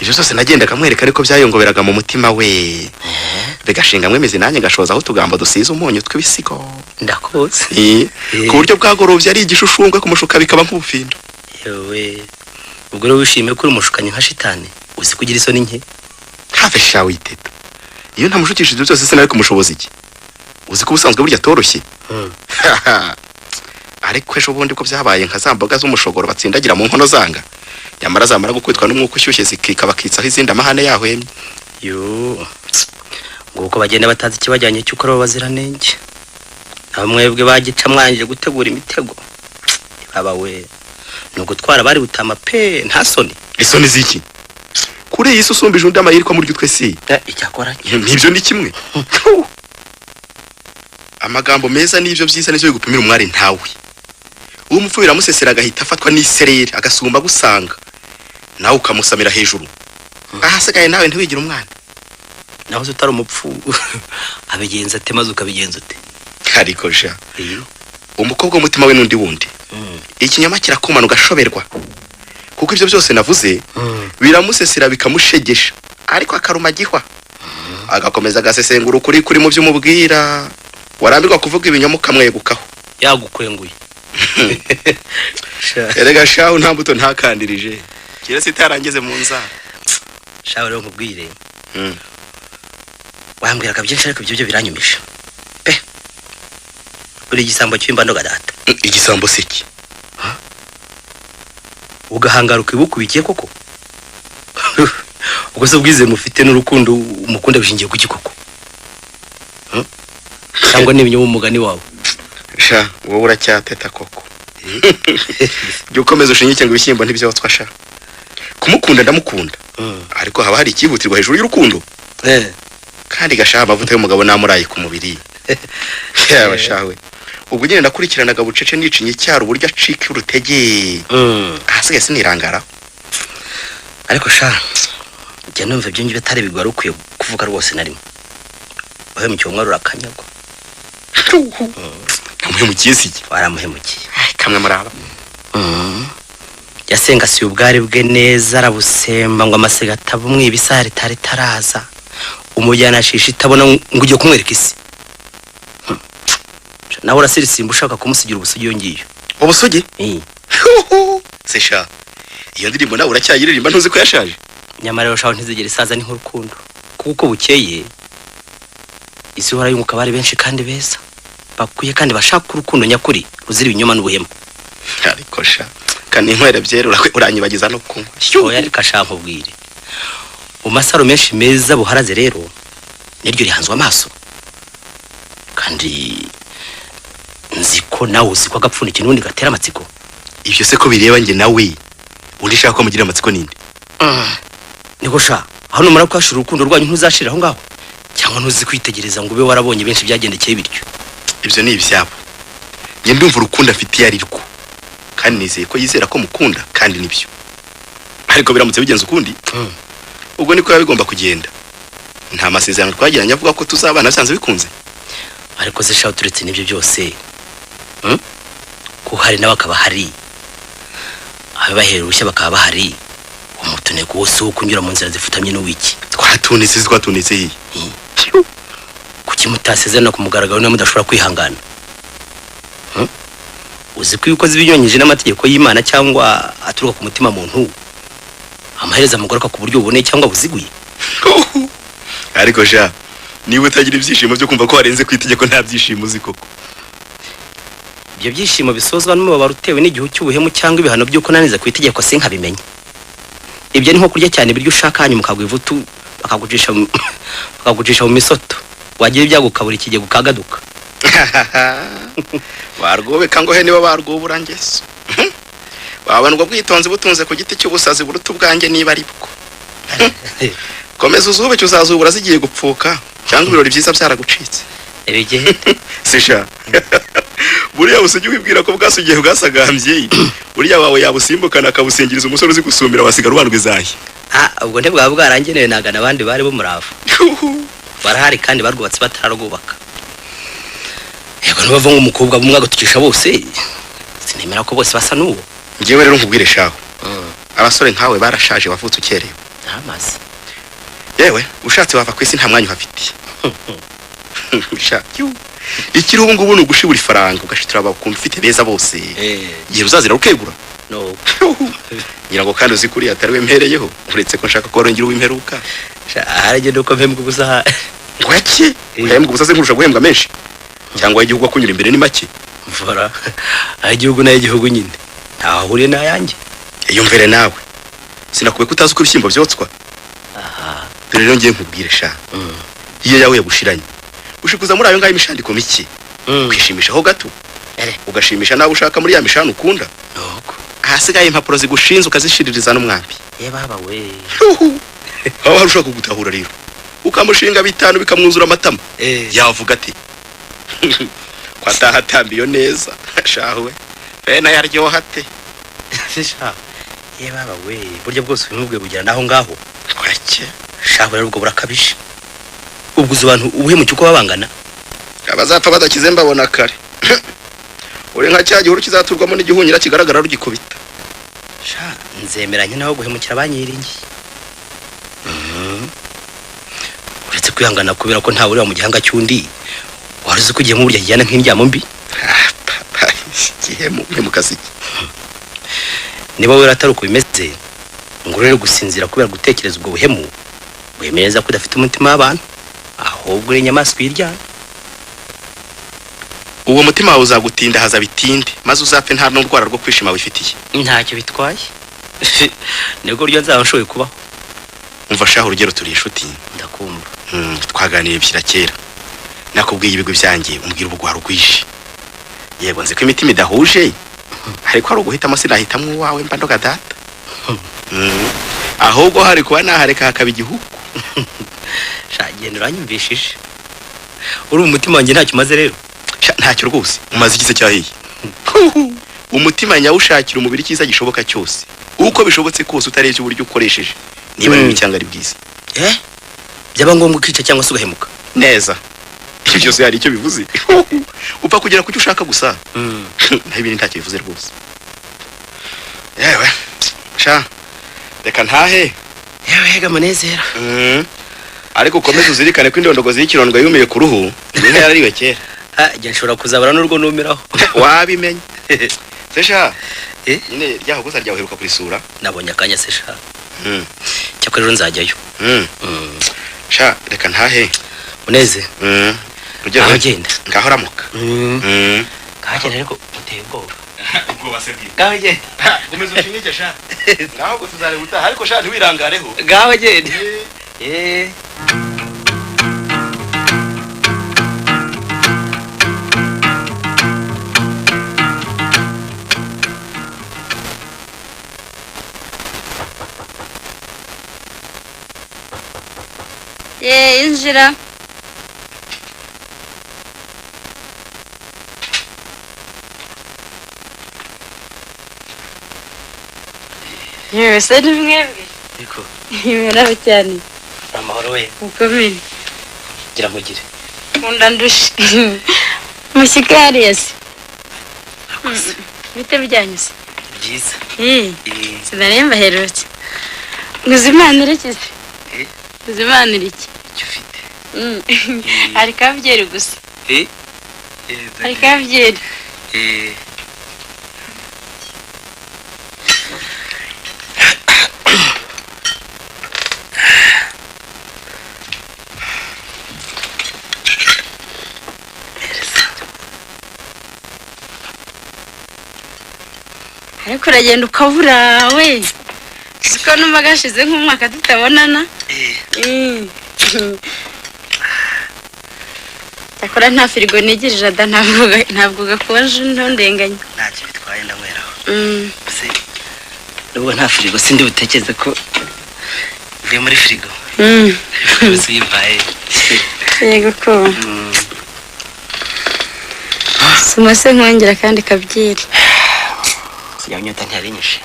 Ibyo zose nagendaga mwereka ariko byayongoberaga mu mutima we. Bigashingamwe imizi nanjye gashoza aho tugambo dusize umunyu tw'ibisigo. Ndakoze. Ku buryo bwagorovye ari igishushumbwe kumushuka bikaba nk'ubufindo. Yewe ubwo rero wishimiye ko uri umushukanye nka shitani uzi kugira isoni nke. Have sha witeta. Iyo ntamushukishije byose sinari kumushoboza iki. Uzi ko ubusanzwe burya toroshye. Ariko ejo bundi ko byabaye nka zamboga z'umushogoro batsindagira mu nkono zanga. Yamara zamara gukwitwa n'umwuka ushyushye zikikabakitsaho izindi amahane yahwemye. Yo nguko bagenda batazi ikibajyanye cy'uko abo baziranenge. Abamwebwe bagica mwanje gutegura imitego. Baba we no gutwara bari butama pe nta soni. Isoni ziki? Kuri iyi susumbije undi amayiriko muri gitwe si. Icyakora nibyo ni kimwe. Amagambo meza nivyo byiza nivyo bigupimira umwari ntawe. Umupfu biramusesera agahita afatwa n'isereri agasumba gusanga. Nawe ukamusamira hejuru. Ahasigaye nawe ntiwigira umwana. Naho utari umupfu abigenza ate maze ukabigenza ute? Ariko sha. Umukobwa umutima we nundi wundi. Ikinyama kirakoma ugashoberwa. Kuko ivyo byose navuze biramusesera bikamushegesha ariko akaruma gihwa. Agakomeza agasesengura kuri mu by'umubwira. Warambirwa kuvuga ibinyoma ukamwegukaho. Yagukwenguye. Erega shaho nta mbuto ntakandirije. Kira sitarangeze mu nzara. Shaho rero nkubwire. Wambwiraga byinshi ariko ibyo biranyumisha. Uri igisambo cy'imbando gadata. Igisambo siki. Ugahangaruka ibukubikiye koko. Ubwo se ubwize mufite n'urukundo umukunda bishingiye ku gikoko. Cyangwa n'ibinyoma umugani wawe. Sha wowe uracyateta koko. Byo komeza ushinyike ngo ibishyimbo ntibyo watwasha. Kumukunda ndamukunda. Ariko haba hari ikihutirwa hejuru y'urukundo. Kandi gashaha amavuta y'umugabo namuraye ku mubiri. Yaba shawe. Ubwo nyine ndakurikiranaga bucece nicinye cyaro uburyo acika urutege. Ahasigaye sinirangara. Ariko sha njye numva ibyo ngiye batari bigwa rukwiye kuvuga rwose narimo. Ohe mu cyomwa rurakanyagwa. Kamuhemukiye siki. Waramuhemukiye. Kamwe muraba. Yasenga si ubwari bwe neza arabusemba ngo amasega atabumwe ibisari tari taraza. Umujyana shisha itabona ngo ujye kumwereka isi. Nawe urasirisimba ushaka kumusigira ubusugi yongiyo. Ubusugi? Sesha. Iyo ndirimbo nawe uracyayiririmba ntuzi ko yashaje. Nyamara rero shaho ntizigera isaza ni nk'urukundo. Kuko bukeye isi hora yunguka bari benshi kandi beza. Bakuye kandi bashaka urukundo nyakuri ruzira ibinyoma n'ubuhemu. Ariko sha kandi inkwere byera uranyibagiza no kunywa. Oya reka sha nkubwire. Umasaro menshi meza buharaze rero niryo rihanzwe amaso. Kandi nziko nawe uziko agapfunike n'undi gatera amatsiko. Ibyo se ko bireba nge nawe undi shaka ko mugira amatsiko ninde? Niko sha aho numara kwashira urukundo rwanyu ntuzashira aho ngaho cyangwa ntuzi kwitegereza ngo ube warabonye benshi byagendekeye bityo. Ibyo ni ibyabo. Nge ndumva urukundo afitiye ari rwo. Kandi nizeye ko yizera ko mukunda kandi nibyo. Ariko biramutse bigenze ukundi. Ubwo niko yabigomba kugenda. Nta masezerano twagiranye avuga ko tuzabana byanze bikunze. Ariko zishaho turetse nibyo byose. Ko hari n'abakaba hari. Abahera urushya bakaba bahari. Umutuneko wose wo kunyura mu nzira zifutamye n'uwiki. Twatunitse iyi. Kuki mutasezerana ku mugaragaro niyo mudashobora kwihangana? Uzi ko yuko zibinyonyije n'amategeko y'Imana cyangwa aturuka ku mutima muntu. Amahereza mugoroka ku buryo ubone cyangwa buziguye. Ariko sha niba utagira ibyishimo byo kumva ko warenze kwitegeko nta byishimo uzi koko. Ibyo byishimo bisozwa n'umubabaro utewe n'igihu cy'ubuhemu cyangwa ibihano by'uko naniza kwitegeko sinkabimenye. Ibyo ni nko kurya cyane ibiryo ushaka hanyuma ukagwa ivutu bakagucisha mu misoto wagira ibyago ukabura ikigega ukagaduka. Barwobeka ngo he niba barwobura ngeso. Wabanurwa bwitonze butunze ku giti cy'ubusazi buruta ubwanjye niba ari bwo. Komeza uzube cyuzazubura zigiye gupfuka cyangwa ibirori byiza byaragucitse. Ebigende. Sisha. Buriya usujye ubibwira ko bwasugiye bwasagambye. Buriya wawe yabusimbukana akabusingiriza umusore uzi gusumira wasigara ubandwe zahi. Ubwo ntibwa bwarangenewe nagana abandi bari bo murava. Barahari kandi barwubatse batararwubaka. Yego nubava nk'umukobwa bumwe agatukisha bose. Sinemera ko bose basa n'uwo. Ngewe rero nkubwire shaho. Abasore nkawe barashaje bavutse ukerewe. Amazi. Yewe ushatse wava kwisi nta mwanya ufafiti. Sha. Ikiri ubu ngubu nugushibura ifaranga ugashitura abakumva ufite beza bose. Gihe uzazira ukegura. No. Ngira ngo kandi uzikuri atari wempereyeho uretse ko nshaka ko warongera uwimperuka. Aragenda uko mpembwa gusa. Ngwaki? Uhembwa gusa se nkurusha guhembwa menshi. Cyangwa igihugu akunyura imbere ni make. Mvura. Igihugu nayo igihugu nyine. Ntahuriye nayanjye. Yumvire nawe. Sinakube kutazi uko ibishyimbo byotswa. Aha. Dore rero ngiye nkubwire sha. Iyo yawe yagushiranye. Ushikuza muri ayo ngayo imishandiko miki. Kwishimisha ho gato. Ugashimisha nawe ushaka muri ya mishano ukunda. Nuko. Ahasigaye impapuro zigushinze ukazishiririza n'umwambi. Ye baba we. Aho harusha kugutahura rero. Ukamushinga bitanu bikamwuzura amatama. Yavuga ati. Kwataha tambiyo neza. Shawe. Bena yaryoha ate. Sisha. Ye baba we. Burya bwose ubimubwe kugira naho ngaho. Kwake. Shawe rero ubwo burakabisha. Ubwo abantu ubuhe mu cyuko babangana. Abazapfa badakize mbabona kare. Uri nka cya gihuru kizaturwamo n'igihunyira kigaragara rugikubita. Sha nzemeranye naho guhemukira banyiringi. Uretse kwihangana kubera ko nta uri wa mu gihanga cyundi. Waruzi ko gihe mu burya kijyana nk'indyamo mbi. Gihe mu kazi. Niba wera atari uko bimeze ngo rero gusinzira kubera gutekereza ubwo buhemu. Wemeza ko udafite umutima w'abantu. Ahubwo uri inyamaswa iryana. Uwo mutima wawe uzagutinda haza bitinde maze uzapfe nta n'urwara rwo kwishima wifitiye. Ntacyo bitwaye. Nego ryo nzabashoboye kubaho. Umva shaho urugero turi inshuti. Ndakumva. Twaganiye byira kera. Nakubwiye ibigwi byanjye umbwira ubugwaro rwishi. Yego nzi ko imitima idahuje. Ariko ari uguhitamo sinahitamwe wawe mba ndoga data. Ahubwo hari kuba nahareka hakaba igihugu. Shagenda uranyumvishije. Uri umutima wanjye ntacyo maze rero. Ntacyo rwose umaze ikize cyahiye. Umutima nyawushakira umubiri cyiza gishoboka cyose. Uko bishobotse kose utarebye uburyo ukoresheje. Niba ari cyangwa ari bwiza. Byaba ngombwa kwica cyangwa se ugahemuka. Neza. Ibyo byose hari icyo bivuze. Upfa kugera ku cyo ushaka gusa. Nta ibindi ntacyo bivuze rwose. Yewe. Sha. Reka ntahe. Yewe hega munezero. Ariko ukomeze uzirikane ko indondogozi y'ikirondwa yumiye ku ruhu. Inka yarariwe kera. Jya nshobora kuzabara n'urwo numiraho. Wabimenye. Sesha. Nyine ryaho gusa ryaheruka kurisura. Nabonye akanya sesha. Cyakora rero nzajyayo. Sha reka ntahe. Muneze. Rugero agenda. Ngaho ramuka. Kagenda ariko uteye ubwoba. Ubwoba se bwi. Ngaho agenda. Umeze ushimike sha. Ngaho gutuzare gutaha ariko sha ntiwirangareho. Ngaho agenda. Injira. Yewe se ni mwebwe. Niko. Yemera cyane. Amahoro we. Ukomeye. Gira mugire. Nkunda ndushe. Mushikari yese. Bite byanyuze. Byiza. Sinaremba herutse. Nguzimanira iki? Nguzimanira iki? Icyo ufite. Ari kabyeri gusa. Ari kabyeri. Ariko uragenda ukabura we. siko numva gashize nk'umwaka tutabonana. Yakora nta firigo nigirije da ntabwo gakonje ntondenganye. ntacyo bitwaye ndanyweraho se nubwo nta firigo sindi butekereze ko uvuye muri firigo uzivaye yego ko suma se nkongera kandi kabyiri ya nyota ntiyarinyishe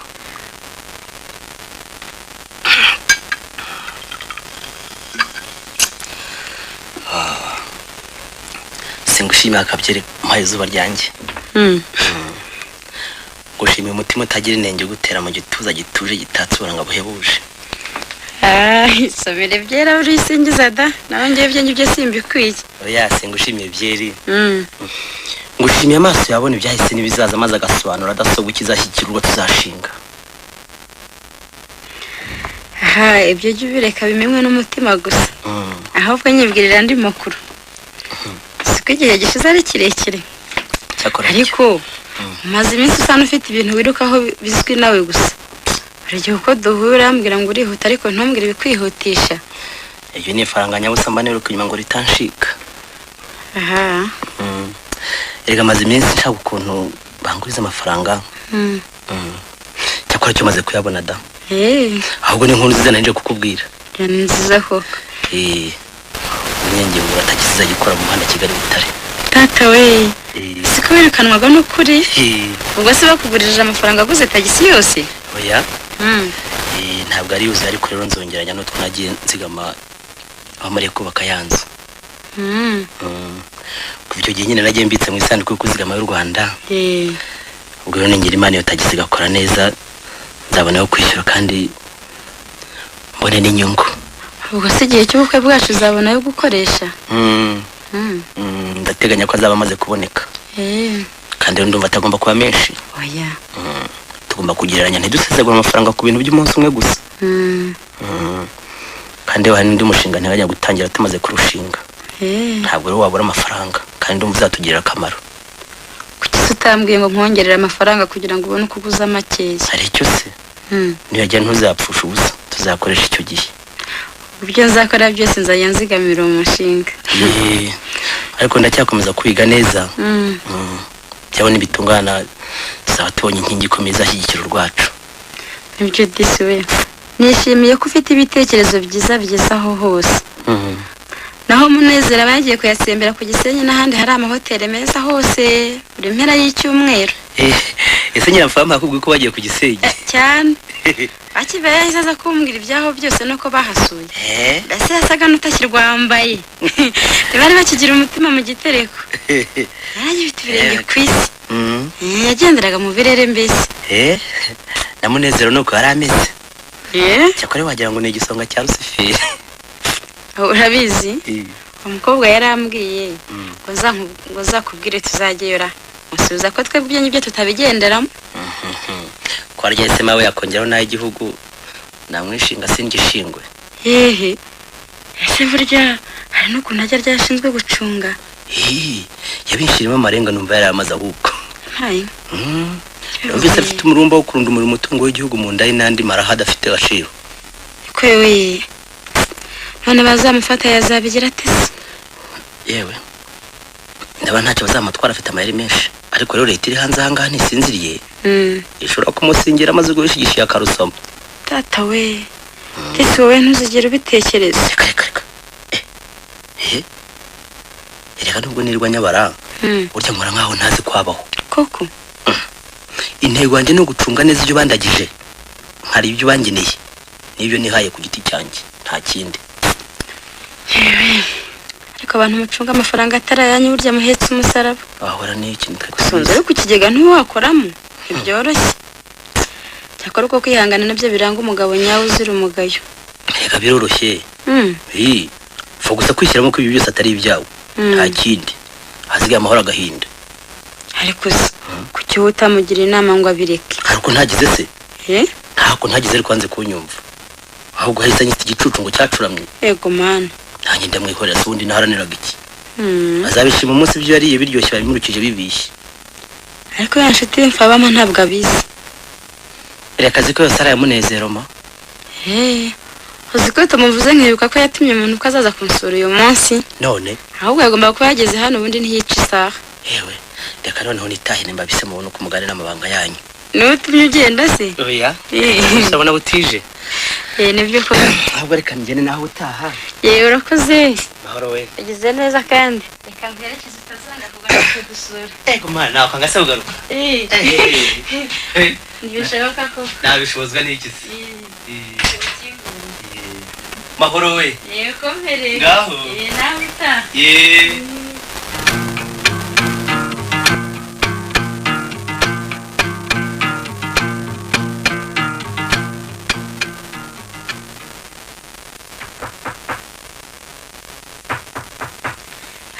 singushimira akabyeri mpaye izuba ryanjye gushimira umutima utagira inenge gutera mu gituza gituje gitatse uburanga buhebuje isomere byera urisingiza da nawe ngiye ibyo ngibyo simbikwiye. oya singushimiye byeri ngushimiye amaso yabona ibyahise n'ibizaza maze agasobanura adasobwa ikizashyikira urwo tuzashinga. Ibyo jya ubireka bimenywe n'umutima gusa ahubwo nyibwirira andi makuru siko igihe gishize ari kirekire ariko maze iminsi usa n'ufite ibintu wirukaho bizwi nawe gusa. Hari igihe uko duhura ambwira ngo urihuta ariko ntumbwire ibikwihutisha. Iyo ni ifaranga nyabusa mba niruka inyuma ngo ritanshika. Erega maze iminsi nshaka ukuntu banguriza amafaranga. Cyakora cyo maze kuyabona da. Ahubwo ni nkuru nziza nanje kukubwira. Ni nziza koko. Unyenge ngo atakiza gikora mu muhanda Kigali Butare. Tata we. Siko wirukanwaga n'ukuri. Ubwo se bakugurije amafaranga guze tagisi yose? Oya. Ntabwo ari yuzuye ariko rero nzongeranya no twanagiye nzigama abamariye kubaka yanzu. Kuva icyo gihe nyine nagiye mbitse mu isanduku yo kuzigama y'u Rwanda. Ubwo rero ningira Imana yo tagisi gakora neza nzabona yo kwishyura kandi mbone n'inyungu. Ubwo se igihe cy'ubukwe bwacu uzabona yo gukoresha? Ndateganya ko azaba amaze kuboneka. Kandi rero ndumva atagomba kuba menshi. Oya. Tugomba kugereranya ntidusesagura amafaranga ku bintu by'umunsi umwe gusa. Kandi hari n'undi mushinga nteganya gutangira tumaze kurushinga. Ntabwo rero wabura amafaranga kandi ndumva uzatugirira akamaro. Kuki utambwiye ngo nkongerera amafaranga kugira ngo ubone uko uguza makeya? Hari icyo se? Niyajya ntuzapfusha ubusa tuzakoresha icyo gihe. Ibyo nzakora byose nzajya nzigamira umushinga. Ariko ndacyakomeza kwiga neza. Byabona ibitungana tuzaba tubonye inkingi ikomeye izashyigikira urwacu. Ibyo disi we nishimiye ko ufite ibitekerezo byiza bigeze aho hose. Naho Munezero bagiye kuyasembera ku Gisenyi n'ahandi hari amahoteli meza hose buri mpera y'icyumweru. Ese nyirafama akubwiye ko bagiye ku Gisenyi? Cyane. Akibaye yazaza kumbwira ibyaho byose nuko bahasuye. Ndase yasaga n'utashyirwa wambaye. Bari bakigira umutima mu gitereko. Yaragifite ibirenge ku isi. Yagenderaga mu birere mbese. Na Munezero nuko yari ameze. Cyakora wagira ngo ni igisonga cya Rusiferi. Urabizi? Umukobwa yarambwiye ngo zakubwire tuzageyora. Musubiza ko twebwe ibyo ngibyo tutabigenderamo. Kwa ryese mawe yakongeraho nayo igihugu namwishinga singishingwe. Ese burya hari n'ukuntu ajya ryashinzwe gucunga. Yabinshirimo amarenga numva yari amaze ahubwo. Numvise afite umurumba wo kurunda umurimo umutungo w'igihugu mu ndari n'andi maraha adafite agaciro. Kwewe none bazamufata yazabigira ate? Yewe ndaba ntacyo bazamutwara afite amayeri menshi ariko rero leta iri hanze ahangaha ntisinziriye. Ishobora kumusingira amaze guhishigisha akarusoma. Tata we ese wowe ntuzigera ubitekereza? Reka erega nubwo nirwa nyabara burya nkora nkaho ntazi kwabaho koko. Intego yanjye no gucunga neza ibyo bandagije hari ibyo bangeneye n'ibyo nihaye ku giti cyanjye nta kindi. Ariko abantu mucunga amafaranga atarayanyu burya muhetse umusaraba. Ahora ni ikintu gusonza ariko kigega ntiwakoramo ibyoroshye. Cyakora uko kwihangana nabyo biranga umugabo nyawe uzira umugayo. Reka biroroshye. Fo gusa kwishyiramo ko ibi byose atari ibyawe nta kindi hazigaye amahoro agahinda. Ariko kuki utamugira inama ngo abireke? Ariko ntagize se? Ntako ntagize ariko hanze kunyumva ahubwo hahise anyita igicucu ngo cyacuramye. Yego mana nanjye ndamwihorera ubundi naharaniraga iki? Azabishima umunsi ibyo yariye biryoshye babimurukije bibishye. Ariko ya nshuti mfabama ntabwo abizi. Reka ziko yose ari Munezero ma uzi ko tumuvuze nkibuka ko yatumye umuntu ko azaza kunsura uyu munsi none ahubwo yagomba kuba yageze hano ubundi ntiyica isaha. yewe reka noneho nitahire mbabise mubone uko umugani n'amabanga yanyu. N'utumye ugenda se? oya urabona butije. Nibyo ko ahubwo reka ngene naho utaha. urakoze. mahoro we. Yagize neza kandi reka nkwerekeze utazanga kugaruka gusura. Kumana nawe kangase ugaruka. Ntibishoboka ko nabishobozwa n'iki se? mahoro we. yego mbere ngaho nawe utaha.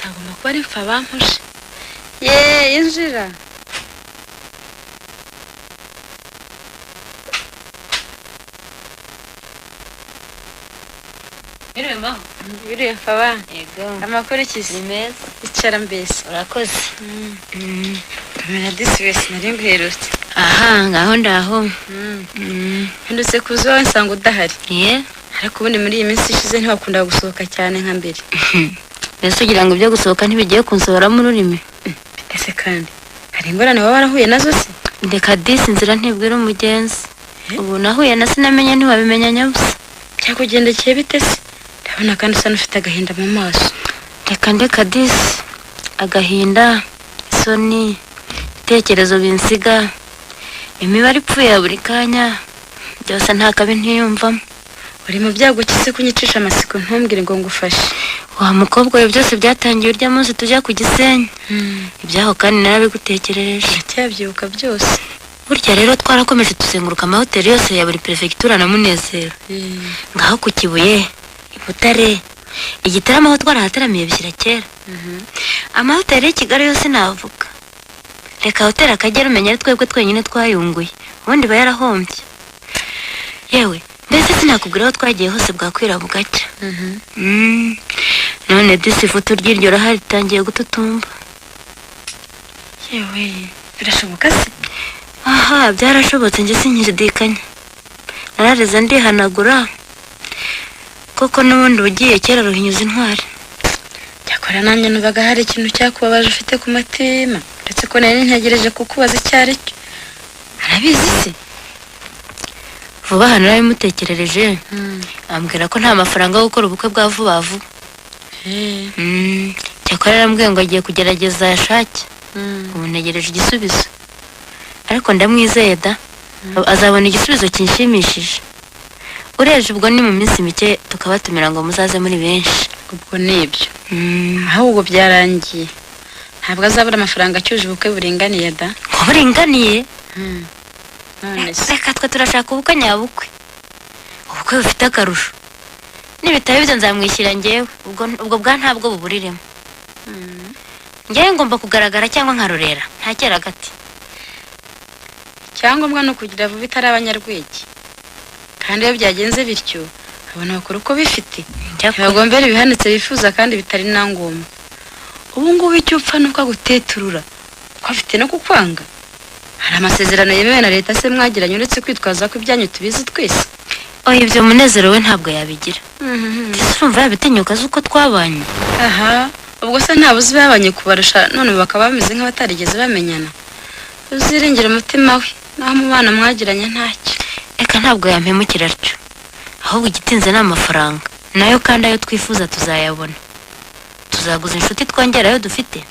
agomba kuba ari mfa bampuje. injira. Biriwe mfa ba. Yego. Amakuru kizi. Ni meza. Icara mbese. Urakoze. Kamera disi wese nari nguherutse. Aha, ngaho ndaho. Hendutse kuzo nsanga udahari. Ye. Ariko ubundi muri iyi minsi ishize ntiwakunda gusohoka cyane nka mbere. Mbese ugira ngo ibyo gusohoka ntibigiye kunsohoramo ururimi? Bitese kandi. Hari ingorane waba warahuye nazo se? Ndeka disi inzira ntibwira umugenzi. Ubu nahuye na sinamenya ntiwabimenya nyabusa. Byakugendekeye bite se? Ndabona kandi usa n'ufite agahinda mu maso. Ndeka disi. Agahinda, isoni, ibitekerezo binsiga, imibare ipfuye ya buri kanya, byose nta kabi ntiyumvamo. Uri mu byago kise kunyicisha amasiko ntumbwire ngo ngufashe. Wa mukobwa we byose byatangiye urya munsi tujya ku Gisenyi. Ibyaho kandi narabigutekerereje. Cyabyibuka byose. Burya rero twarakomeje tuzenguruka amahoteli yose ya buri prefecture na Munezero. Ngaho ku Kibuye, i Butare, Igitaramo aho twarahataramiye bishyira kera. Amahoteli y'i Kigali yose navuga. Reka hoteli Akagera umenya ari twebwe twenyine twayunguye. Ubundi bayarahombye. Yewe, mbese sinakubwira aho twagiye hose bwakwira bugacya. None disi ifoto ry'iryo rahari ritangiye gututumba. Yewe, birashoboka se? Aha, byarashobotse njye sinkishidikanya. Narareza ndihanagura. Koko n'ubundi ugiye kera ruhinyuza intwari. Cyakora nanjye nubaga hari ikintu cyakubabaje ufite ku mutima. Uretse ko nari ntegereje kukubaza icyo ari cyo. Arabizi se? Vuba hano narabimutekerereje. Ambwira ko nta mafaranga yo gukora ubukwe bwa vuba vuba. Cyakora yarambwiye ngo agiye kugerageza yashake. Ubu ntegereje igisubizo. Ariko ndamwizeye da. Azabona igisubizo kinshimishije. Ureje ubwo ni mu minsi mike tukabatumira ngo muzaze muri benshi. Ubwo nibyo. Ahubwo byarangiye. Ntabwo azabura amafaranga acyuje ubukwe buringaniye da. Ko buringaniye? None se Reka twe turashaka ubukwe nyabukwe. Ubukwe bufite akarusho. Nibitari byo nzamwishyira njyewe. Ubwo bwa ntabwo buburiremo. Njyewe ngomba kugaragara cyangwa nkarorera. Nta kera gati. Cyangombwa no kugira vuba itari abanyarwege. Kandi iyo byagenze bityo abona bakora uko bifite. Bagombera ibihanitse bifuza kandi bitari nangombwa. Ubu ngubu icyo upfa nuko aguteturura. Ko afite no kukwanga. Hari amasezerano yemewe na leta se mwagiranye uretse kwitwaza ko ibyanyu tubizi twese. Oya ibyo Munezero we ntabwo yabigira. Urumva yabitinyuka zuko twabanye. Aha, ubwo se ntabuzi babanye kubarusha none bakaba bameze nk'abatarigeze bamenyana. Uziringira umutima we naho mu bana mwagiranye ntacyo. Eka ntabwo yampemukira atyo. Ahubwo igitinze n'amafaranga. Nayo kandi ayo twifuza tuzayabona. Tuzaguza inshuti twongerayo dufite.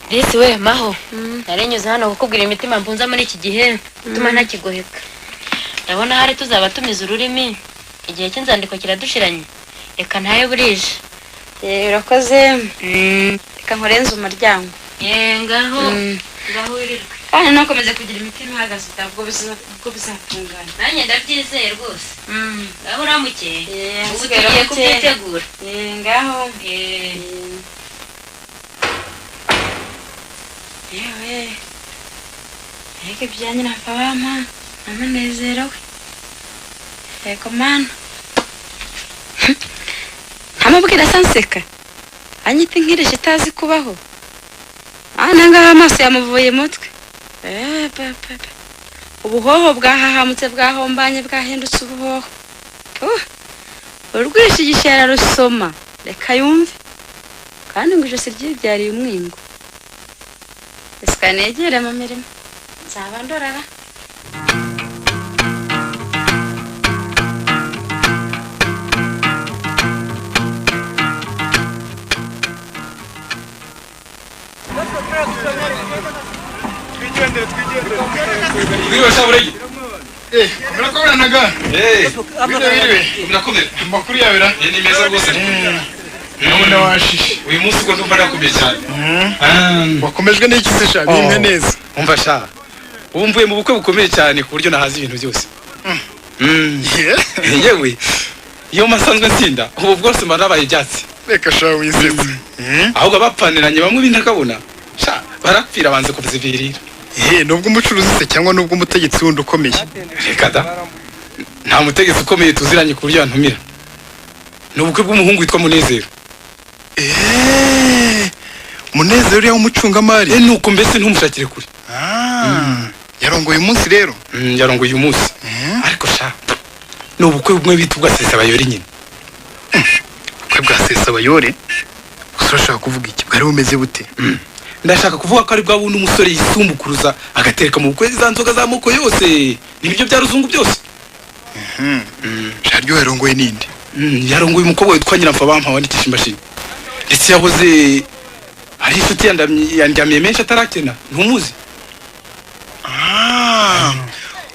Ese we maho. Narenyuze hano kukubwira imitima mpunza muri iki gihe. Tuma ntakigoheka. Ndabona hari tuzaba tumiza ururimi. Igihe cy'inzandiko kiradushiranye. Reka ntayo burije. Urakoze. Reka nkorenze umuryango. Ngaho. Ngaho wirirwe. Kandi nakomeze kugira imitima ihagaze ubwo bizatungana. Nanjye ndabyizeye rwose. Ngaho uramuke. Ubu nsigaye tugiye uramuke. kubyitegura. Ngaho. Yewe. Ege byanyu na pabama. Amunezero we. Yego mana. Amubwira sanseka. Anyita nk'irishe itazi kubaho. Ngaho amaso yamuvuye mutwe. Ubuhoho bwahahamutse bwahombanye bwahindutse ubuhoho. urwishigisha yararusoma reka yumve kandi ngo ijosi ryibyariye umwingo ese negere mu mirimo nzaba ndorara Wiwe saburegi. Murakoranaga. Murakomera. Makuru yabira. Ni meza rwose. None washishe. Uyu munsi ko ndumva nakomeye cyane. Wakomejwe n'iki se sha bimpe neza. Umva sha. Umvuye mu bukwe bukomeye cyane ku buryo nahaza ibintu byose. Yewe. Iyo masanzwe nsinda ubu bwose marabaye ibyatsi. Reka sha wisetse. Ahubwo abapfaniranye bamwe bintakabona. Sha barapfira banze kuzivirira. Nubwo umucuruzi se cyangwa nubwo umutegetsi wundi ukomeye. Reka da. Nta mutegetsi ukomeye tuziranye ku buryo yantumira. Nubukwe bw'umuhungu witwa Munezero. Munezero uriya w'umucungamari. Nuko mbese ntumushakire kure. Yarongoye umunsi rero. Yarongoye umunsi. Ariko sha nubukwe bumwe bita Bwasesabayore nyine. Ubukwe Bwasesabayore? Urashaka kuvuga iki? Bwari bumeze bute? Ndashaka kuvuga ko ari bwa bundi umusore yisumbukuruza agatereka mu bukwe za nzoga z'amoko yose. Nibyo bya ruzungu byose. Sharyo yarongoye ninde? Yarongoye umukobwa witwa Nyiramfa bampa wandikisha imashini. Ndetse yahoze ari inshuti yandamiye menshi atarakena. Ntumuzi?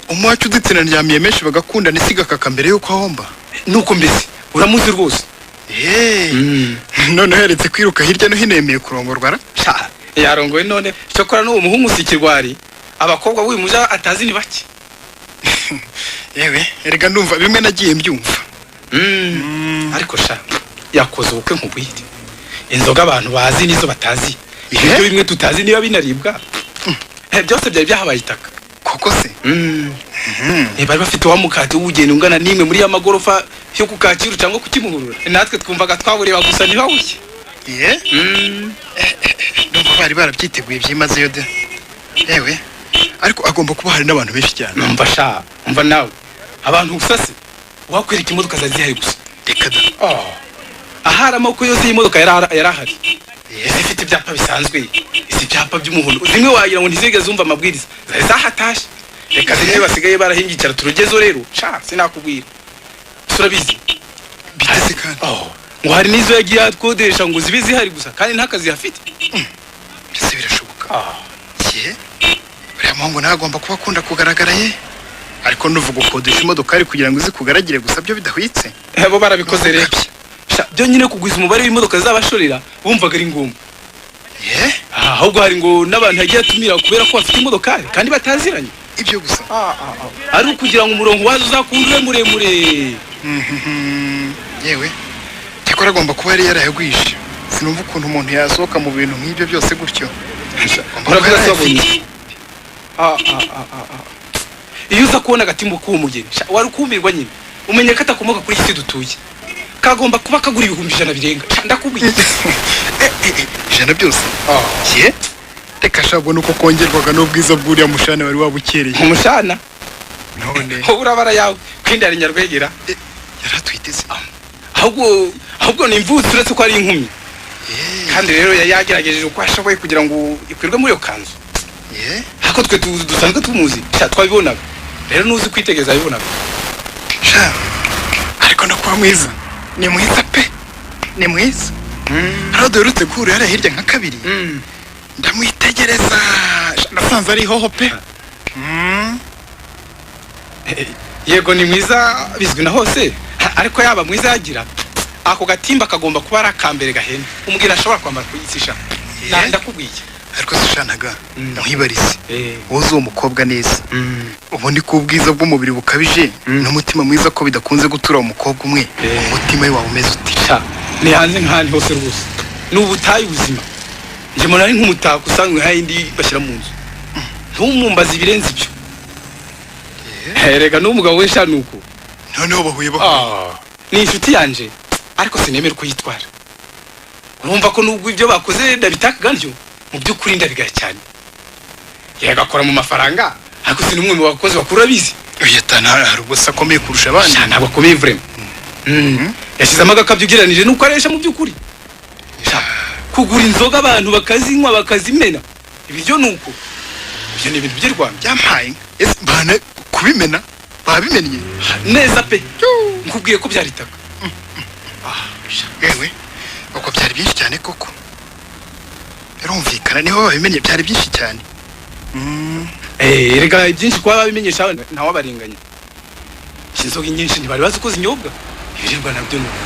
Umwacu uditsina ndyamiye menshi bagakunda nisiga kaka mbere yuko ahomba. Nuko mbese uramuzi rwose. None heretse kwiruka hirya no hino yemeye kurongorwa ra? Yarongoye none cyokora n'uwo muhungu sikirwari abakobwa w'uyu muja atazi ni bake. Yewe erega ndumva bimwe nagiye mbyumva. Ariko sha yakoze ubukwe nk'ubwite. Inzoga abantu bazi nizo batazi. Ibyo bimwe tutazi niba binaribwa. Byose byari byahabaye itaka. Koko se? Bari bafite wa mukati w'ubugeni ungana nimwe muri ya magorofa yo ku Kacyiru cyangwa ku Kimihurura. Natwe twumvaga twabureba gusa ntibawushye. Ndumva bari barabyiteguye byimazeyo de. Yewe ariko agomba kuba hari n'abantu benshi cyane. Numva sha, umva nawe. Abantu usase wakwereka imodoka zari gusa. Reka da. Ahari amoko yose y'imodoka yarahari. Zifite ibyapa bisanzwe. Isi byapa by'umuhondo. Zimwe wagira ngo ntizige zumva amabwiriza. Zahatashe. Reka zimwe basigaye barahingicara turugezo rero. Sha sinakubwira. Turabizi. Bitese kandi. Ngo hari nizo yagiye atkodesha ngo zibe zihari gusa kandi ntakazi afite. Byose birashoboka. Uriya muhungu nagomba kuba akunda kugaragara ye. Ariko nuvuga ukodesha imodoka ari kugira ngo izikugaragire gusa byo bidahwitse. Bo barabikoze rero. Byo nyine kugwiza umubare w'imodoka z'abashorera bumvaga ari ngombwa. Ahubwo hari ngo n'abantu yagiye atumira kubera ko bafite imodoka kandi bataziranye. Ibyo gusa. Ari ukugira ngo umurongo wazo uzakundwe muremure. Yewe cyakora agomba kuba yari yarayagwishe. Sinumva ukuntu umuntu yasohoka mu bintu nk'ibyo byose gutyo. Uravuga sabonye. Iyo uza kubona agatimbo k'uwo mugeni wari ukumirwa nyine umenye ko atakomoka kuri isi dutuye. Kagomba kuba kagura 100 birenga. Ndakubwiye. Ijana byose. Reka shabwo nuko kongerwaga n'ubwiza bw'uriya mushana wari wabukereye. Umushana? None. Urabara yawe kwindi ari Nyarwegera. Yaratwiteze. Ahubwo ni imvutsi uretse ko ari inkumi. Kandi rero yagerageje uko ashoboye kugira ngo ikwirwe muri yo kanzu. Hako twe dusanzwe tumuzi. Twabibonaga. Rero nuzi kwitegeza bibonaga. Sha. Ariko ndakuba mwiza. Ni mwiza pe. Ni mwiza. Aradorutse kure yari hirya nka kabiri. Ndamwitegereza. Nasanze ari hoho pe. Yego ni mwiza bizwi na hose. Ariko yaba mwiza yagira. Ako gatimba kagomba kuba ari akambere gahene. Umubwira ashobora kwambara kuyisisha. Ndakubwiye. Ariko sishanaga nkwibarize. Wowe uwo mukobwa neza. Ubundi ko ubwiza bw'umubiri bukabije n'umutima mwiza ko bidakunze gutura umukobwa umwe. Umutima we wawe umeze utisha. Ni hanze nk'ahandi hose rwose. N'ubutayi ubuzima. Nje mona ari nk'umutako usangwe hayindi bashyira mu nzu. Ntumumbaza ibirenze ibyo. Rega n'umugabo we shanuko. Noneho bahuye ni inshuti yanje ariko sinemera ko yitwara. Urumva ko nubwo ibyo bakoze ndabitaka ganjo mu by'ukuri ndabigaye cyane. Yagakora mu mafaranga ariko sinumwe mu bakozi bakuru abizi. Yatana hari ubwo sakomeye kurusha abandi. Ntabwo akomeye vraiment. yashizemo agakabyo ugereranije nuko aresha mu by'ukuri kugura inzoga abantu bakazinywa bakazimena ibyo nuko ibyo ni ibintu by'u Rwanda byampaye ese bana kubimena babimennye neza pe nkubwiye ko byaritaga yewe uko byari byinshi cyane koko birumvikana niho babimenye byari byinshi cyane rega byinshi kuba babimenyesha ntawe abarenganya inzoga nyinshi ntibari bazi ko zinyobwa ibirirwa nabyo nuko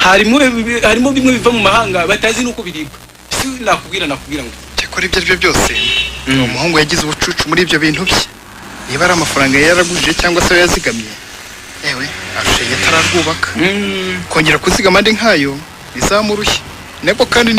harimo bimwe biva mu mahanga batazi nuko biribwa si nakubwira ngo cyakora ibyo aribyo byose umuhungu yagize ubucucu muri ibyo bintu bye niba ari amafaranga yaragurije cyangwa se yazigamiye yewe arushenye atararwubaka kongera kuzigama andi nkayo bizamurushye nabwo kandi